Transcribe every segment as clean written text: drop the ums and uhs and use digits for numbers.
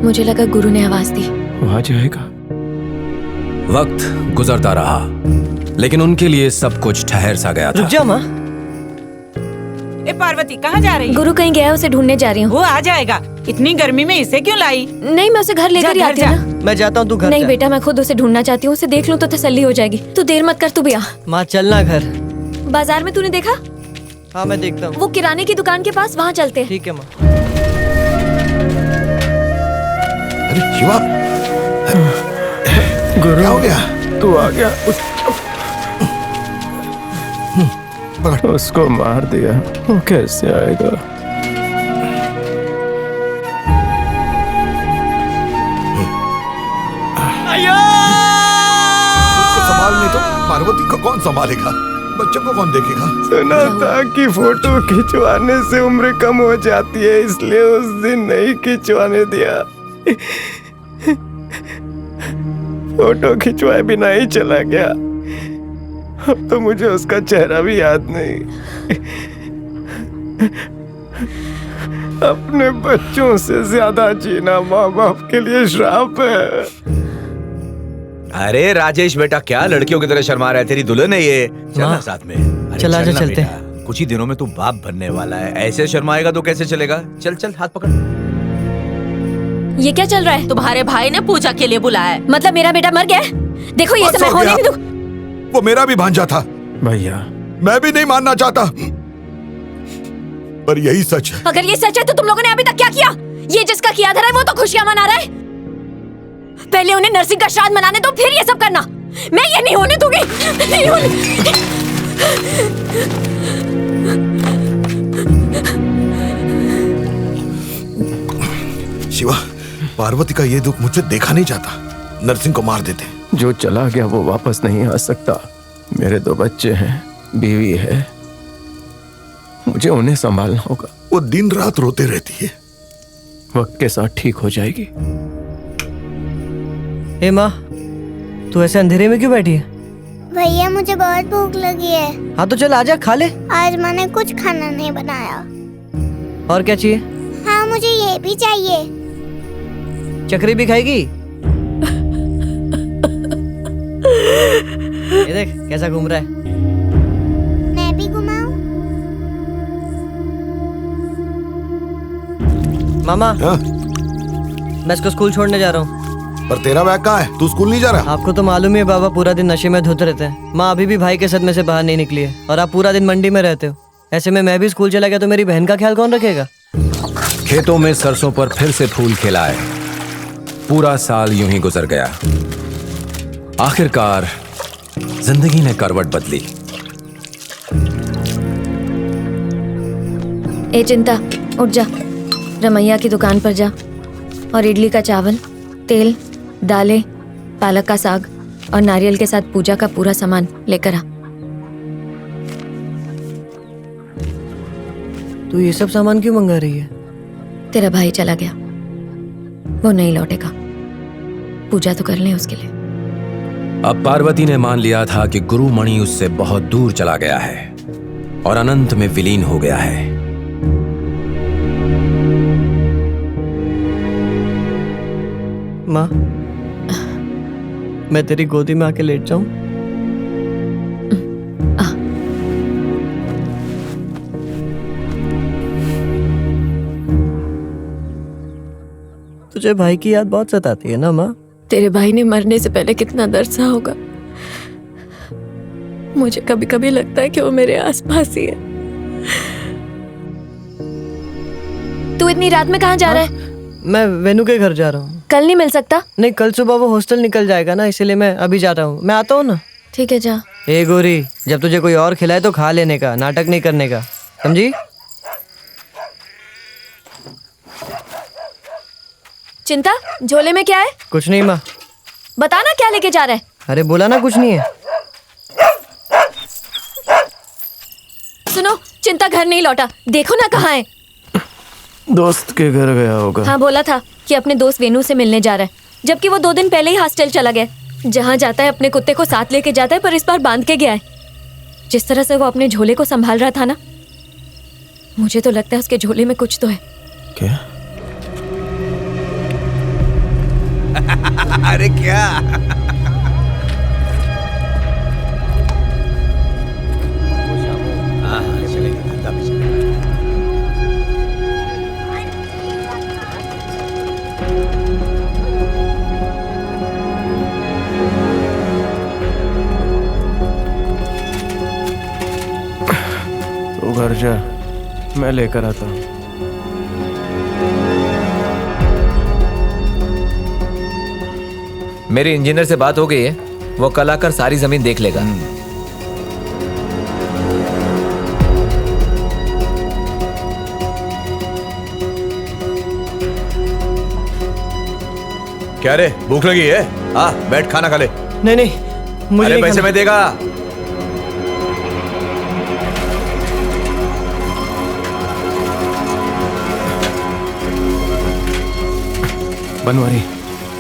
मुझे लगा गुरु ने आवाज दी। वो आ जाएगा। वक्त गुजरता रहा, लेकिन उनके लिए सब कुछ ठहर सा गया था। रुक जा माँ। ए पार्वती, कहाँ जा रही है? गुरु कहीं गया है, उसे ढूंढने जा रही हूँ। वो आ जाएगा। इतनी गर्मी में इसे क्यों लाई? नहीं, मैं उसे घर लेकर ही आती हूँ ना। मैं जाता हूँ, तू घर नहीं जा। बेटा, मैं खुद उसे ढूंढना चाहती हूँ। उसे देख लूँ तो तसल्ली हो जाएगी। तू देर मत कर, तू भी आ। माँ चलना घर। बाजार में तूने देखा? हाँ मैं देखता हूँ। वो किराने की दुकान के पास, वहाँ चलते हैं। ठीक है माँ। अरे शिवा, गुरु क्या हो गया? तू आ गया। पकड़। उसको मार दिया, वो कैसे आएगा? खुद को संभाल नहीं तो पार्वती को कौन संभालेगा? बच्चों को कौन देखेगा? सुना था कि फोटो खिंचवाने से उम्र कम हो जाती है, इसलिए उस दिन नहीं खिंचवाने दिया। फोटो खिंचवाए बिना ही चला गया। अब तो मुझे उसका चेहरा भी याद नहीं। अपने बच्चों से ज्यादा जीना माँ बाप के लिए श्राप है। अरे राजेश बेटा, क्या लड़कियों की तरह शर्मा रहा है? तेरी दुल्हन है ये। चलना माँ, साथ में। अरे चल आजा, चलना चलते बेटा। कुछ ही दिनों में तू बाप बनने वाला है। ऐसे शर्माएगा तो कैसे चलेगा? चल चल, हाथ पकड़। ये क्या चल रहा है? तुम्हारे भाई ने पूजा के लिए बुलाया है। मतलब मेरा बेटा मर गया है? देखो ये बस सब मैं हो होने गया। नहीं दूँ। वो मेरा भी भांजा था। भैया, मैं भी नहीं मानना चाहता, पर यही सच है। अगर ये सच है तो तुम लोगों ने अभी तक क्या किया? ये जिसका किया धरा है वो तो खुशियां मना रहा है। पहले उन्हें नरसिंह का श्राद्ध मनाने दो, फिर ये सब करना। मैं ये नहीं होने दूंगी। नहीं होने। शिवा, पार्वती का ये दुख मुझसे देखा नहीं जाता। नरसिंह को मार देते। जो चला गया वो वापस नहीं आ सकता। मेरे 2 बच्चे हैं, बीवी है, मुझे उन्हें संभालना होगा। वो दिन रात रोते रहती है। वक्त के साथ ठीक हो जाएगी। ए माँ, तू ऐसे अंधेरे में क्यों बैठी है? भैया मुझे बहुत भूख लगी है। हाँ तो चल आजा, खा ले। आज मैंने कुछ खाना नहीं बनाया। और क्या चाहिए? हाँ मुझे ये भी चाहिए। चक्री भी खाएगी? ये देख कैसा घूम रहा है। मैं भी घुमाऊं? मामा, हाँ? मैं इसको स्कूल छोड़ने जा रहा हूँ। पर तेरा बैग कहाँ है? तू स्कूल नहीं जा रहा? आपको तो मालूम ही है बाबा, पूरा दिन नशे में धुत रहते हैं। माँ अभी भी भाई के सदमे से बाहर नहीं निकली है और आप पूरा दिन मंडी में रहते हो। ऐसे में मैं भी स्कूल चला गया तो मेरी बहन का ख्याल कौन रखेगा? खेतों में सरसों पर फिर से फूल खिला है। पूरा साल यूं ही गुजर गया। आखिरकार जिंदगी ने करवट बदली। ए चिंता, उठ जा, रमैया की दुकान पर जा और इडली का चावल, तेल, दालें, पालक का साग और नारियल के साथ पूजा का पूरा सामान लेकर आ। तू ये सब सामान क्यों मंगा रही है? तेरा भाई चला गया, वो नहीं लौटेगा। पूजा तो कर लें उसके लिए। अब पार्वती ने मान लिया था कि गुरु मणि उससे बहुत दूर चला गया है और अनंत में विलीन हो गया है। माँ, मैं तेरी गोदी में आके लेट जाऊं? तुझे भाई की याद बहुत सताती है ना माँ? तेरे भाई ने मरने से पहले कितना दर्द सहा होगा। मुझे कभी कभी लगता है कि वो मेरे आसपास ही है। तू इतनी रात में कहाँ जा रहा है? मैं वेनू के घर जा रहा हूँ। कल नहीं मिल सकता? नहीं, कल सुबह वो हॉस्टल निकल जाएगा ना, इसलिए मैं अभी जा रहा हूँ। मैं आता हूँ ना। ठीक है, जा। ए गोरी, जब तुझे कोई और खिलाए तो खा लेने का, नाटक नहीं करने का, समझी? चिंता, झोले में क्या है? कुछ नहीं माँ। बता ना क्या लेके जा रहा है? अरे बोला ना कुछ नहीं है। सुनो, चिंता घर नहीं लौटा, देखो ना कहाँ है। दोस्त के घर गया होगा। हाँ, बोला था कि अपने दोस्त वेनू से मिलने जा रहा है, जबकि वो 2 दिन पहले ही हॉस्टल चला गया। जहाँ जाता है अपने कुत्ते को साथ लेके जाता है, पर इस बार बांध के गया है। जिस तरह से वो अपने झोले को संभाल रहा था ना, मुझे तो लगता है उसके झोले में कुछ तो है। क्या? अरे क्या? तू घर जा, मैं लेकर आता हूँ। मेरी इंजीनियर से बात हो गई है, वो कल आकर सारी जमीन देख लेगा। क्या रे, भूख लगी है? बैठ खाना खा ले। नहीं नहीं, मुझे अरे नहीं पैसे खाना। मैं देगा। बनवारी,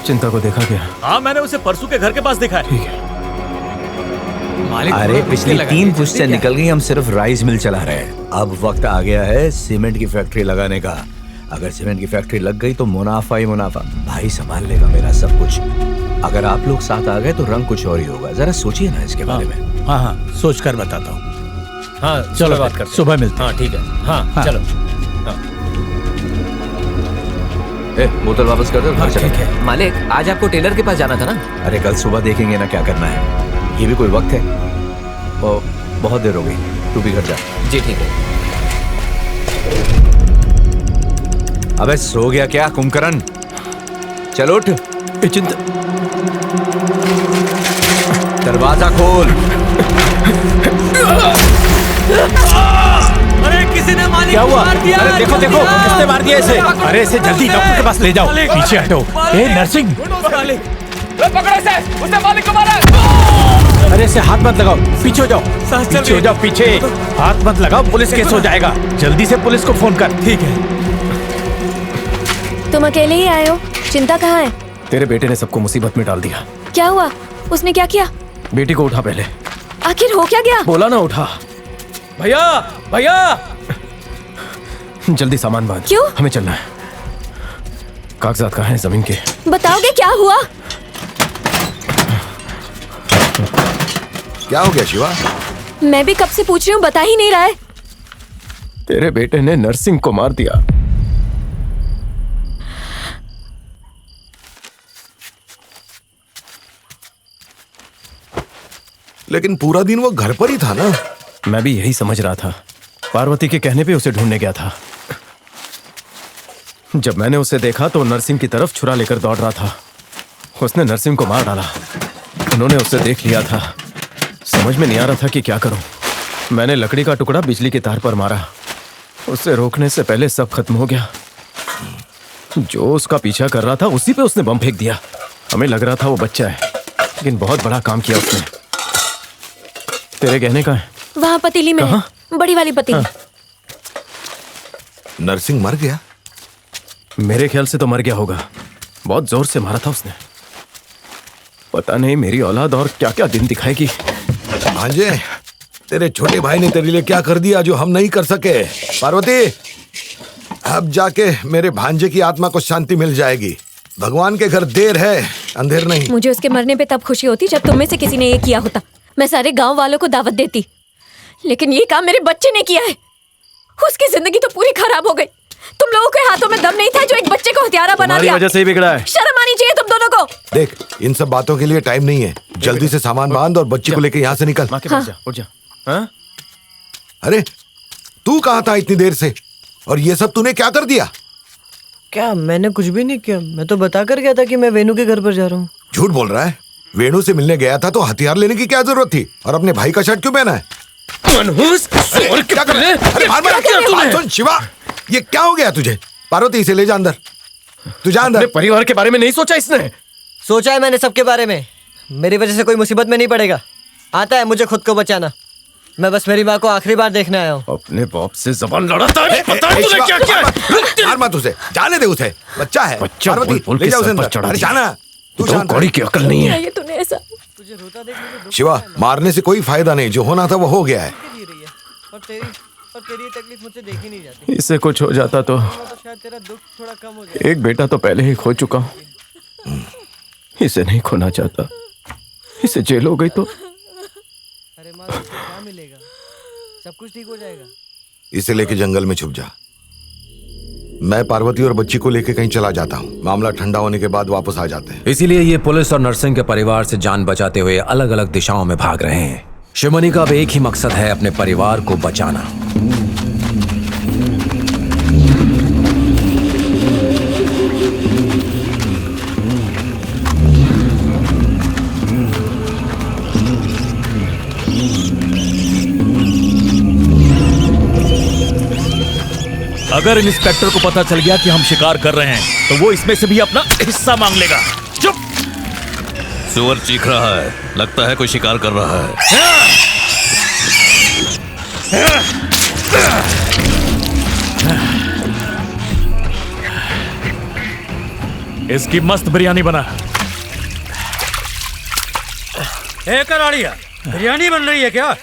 चिंता को देखा क्या? हाँ, मैंने उसे परसों के घर के पास देखा है। ठीक है। अरे पिछली 3 पुश्तें निकल गई, हम सिर्फ राइस मिल चला रहे हैं। अब वक्त आ गया है सीमेंट की फैक्ट्री लगाने का। अगर सीमेंट की फैक्ट्री लग गई तो मुनाफा ही मुनाफा। भाई संभाल लेगा मेरा सब कुछ। अगर आप लोग साथ आ गए तो रंग कुछ और ही होगा। जरा सोचिए ना इसके बारे में। हाँ हाँ, सोच कर बताता हूँ। हाँ चलो बात करते हैं। सुबह मिलते हैं। हाँ ठीक है। हाँ चलो। बोतल वापस कर दो। हाँ, ठीक है। मालिक, आज आपको टेलर के पास जाना था ना? अरे कल सुबह देखेंगे ना क्या करना है। ये भी कोई वक्त है? और बहुत देर हो गई, तू भी घर जा। जी ठीक है। अबे सो गया क्या कुंभकर्ण? चल उठ। चिंता, दरवाजा खोल। अरे किसी ने मालिक क्या को हुआ? मार दिया। अरे देखो देखो, किसने मार दिया इसे? अरे इसे जल्दी डॉक्टर के पास ले जाओ। पीछे हटो। ए नर्सिंग, पकड़ो इसे, उसने मालिक को मारा। अरे इसे हाथ मत लगाओ, पीछे हो जाओ। पीछे हो जाओ, पीछे। हाथ मत लगाओ, पुलिस केस हो जाएगा। जल्दी से पुलिस को फोन कर। ठीक है। तुम अकेले ही आए हो? चिंता कहाँ है? तेरे बेटे ने सबको मुसीबत में डाल दिया। क्या हुआ? उसने क्या किया? बेटी को उठा पहले। आखिर हो क्या गया? बोला ना उठा। भैया भैया, जल्दी सामान बांध। क्यों? हमें चलना है। कागजात कहाँ हैं जमीन के? बताओगे क्या हुआ? क्या हो गया शिवा? मैं भी कब से पूछ रही हूँ, बता ही नहीं रहा है। तेरे बेटे ने नर्सिंग को मार दिया। लेकिन पूरा दिन वो घर पर ही था ना। मैं भी यही समझ रहा था। पार्वती के कहने पे उसे ढूंढने गया था। जब मैंने उसे देखा तो नरसिंह की तरफ छुरा लेकर दौड़ रहा था। उसने नरसिंह को मार डाला। उन्होंने उसे देख लिया था। समझ में नहीं आ रहा था कि क्या करूं। मैंने लकड़ी का टुकड़ा बिजली के तार पर मारा। उसे रोकने से पहले सब खत्म हो गया। जो उसका पीछा कर रहा था उसी पे उसने बम फेंक दिया। हमें लग रहा था वो बच्चा है, लेकिन बहुत बड़ा काम किया उसने। तेरे गहने का है? वहाँ पतीली में है, बड़ी वाली पतीली। नरसिंह मर गया? मेरे ख्याल से तो मर गया होगा। बहुत जोर से मारा था उसने। पता नहीं मेरी औलाद और क्या क्या दिन दिखाएगी। भांजे, तेरे छोटे भाई ने तेरे लिए क्या कर दिया जो हम नहीं कर सके। पार्वती, अब जाके मेरे भांजे की आत्मा को शांति मिल जाएगी। भगवान के घर देर है, अंधेर नहीं। मुझे उसके मरने पे तब खुशी होती जब तुम में से किसी ने ये किया होता। मैं सारे गांव वालों को दावत देती, लेकिन ये काम मेरे बच्चे ने किया है। उसकी जिंदगी तो पूरी खराब हो गई। तुम लोगों के हाथों में दम नहीं था जो एक बच्चे को हत्यारा बना दिया। वजह से ही बिगड़ा है। शर्म आनी चाहिए तुम दोनों को। देख, इन सब बातों के लिए टाइम नहीं है। जल्दी से सामान बांध और बच्ची को लेकर यहाँ से निकल। माँ के पास जा, उठ जा। हाँ? अरे तू कहाँ था इतनी देर से? और ये सब तूने क्या कर दिया? क्या? मैंने कुछ भी नहीं किया। मैं तो बता कर गया था कि मैं वेणु के घर पर जा रहा हूँ। झूठ बोल रहा है। वेणु से मिलने गया था तो हथियार लेने की क्या जरूरत थी? और अपने भाई का शर्ट क्यों पहना है? क्या कर रहे हैं? अरे बात सुन शिवा, ये क्या हो गया तुझे? पार्वती, इसे ले जा अंदर। तू जा अंदर। परिवार के बारे में नहीं सोचा इसने? सोचा है मैंने सबके बारे में। मेरी वजह से कोई मुसीबत में नहीं पड़ेगा। आता है मुझे खुद को बचाना। मैं बस मेरी माँ को आखिरी बार देखने आया हूँ। अपने बाप से जबान लड़ाता है। पता है तूने क्या किया? मार मत उसे, जाने दे उसे। बच्चा है। बच्चा पार्वती, बोल ले के जा उसे सर पर अंदर। चढ़ा अरे दिया। जाना। तू दो शांत कौड़ी रह। की अकल नहीं है। ये तूने ऐसा तुझे रोता देख मुझे दुख शिवा, होता है, माँ। मारने से कोई फायदा नहीं, जो होना था वो हो गया है। जी रही है और तेरी ये तकलीफ मुझसे देखी नहीं जाती। इससे कुछ हो जाता तो शायद तेरा दुख थोड़ा कम हो जाए। एक बेटा तो पहले ही खो चुका हूँ, इसे नहीं खोना चाहता। इसे जेल हो गई तो अरे माँ, तुझे क्या मिलेगा? सब कुछ ठीक हो जाएगा। इसे लेके जंगल में छुप जा। मैं पार्वती और बच्ची को लेके कहीं चला जाता हूँ। मामला ठंडा होने के बाद वापस आ जाते हैं। इसीलिए ये पुलिस और नरसिंह के परिवार से जान बचाते हुए अलग अलग दिशाओं में भाग रहे हैं। शिवमणि का अब एक ही मकसद है, अपने परिवार को बचाना। अगर इंस्पेक्टर को पता चल गया कि हम शिकार कर रहे हैं तो वो इसमें से भी अपना हिस्सा मांग लेगा। चुप! सुअर चीख रहा है, लगता है कोई शिकार कर रहा है। इसकी मस्त बिरयानी बना। ए कराड़िया, बिरयानी बन रही है क्या?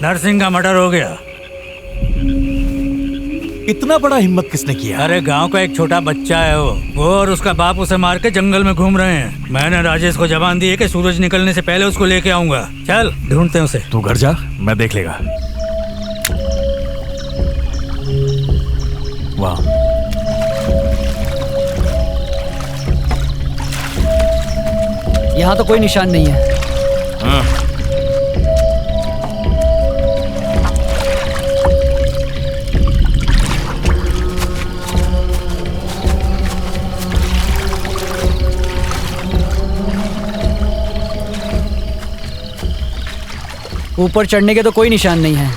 नरसिंह का मर्डर हो गया। इतना बड़ा हिम्मत किसने किया? अरे गांव का एक छोटा बच्चा है वो और उसका बाप उसे मार के जंगल में घूम रहे हैं। मैंने राजेश को जबान दी है कि सूरज निकलने से पहले उसको लेके आऊंगा। चल ढूंढते हैं उसे। तू घर जा, मैं देख लेगा। वाह, यहाँ तो कोई निशान नहीं है। ऊपर चढ़ने के तो कोई निशान नहीं है।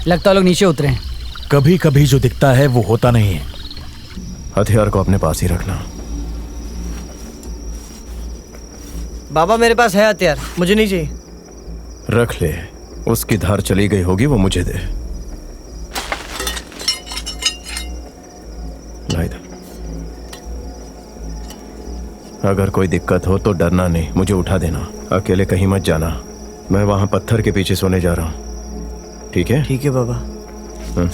लगता है लोग नीचे उतरे हैं। कभी कभी जो दिखता है वो होता नहीं है। हथियार को अपने पास ही रखना। बाबा मेरे पास है हथियार, मुझे नहीं चाहिए। रख ले, उसकी धार चली गई होगी, वो मुझे दे। ला इधर। अगर कोई दिक्कत हो तो डरना नहीं, मुझे उठा देना। अकेले कहीं मत जाना, मैं वहां पत्थर के पीछे सोने जा रहा हूं। ठीक है? ठीक है बाबा। हाँ।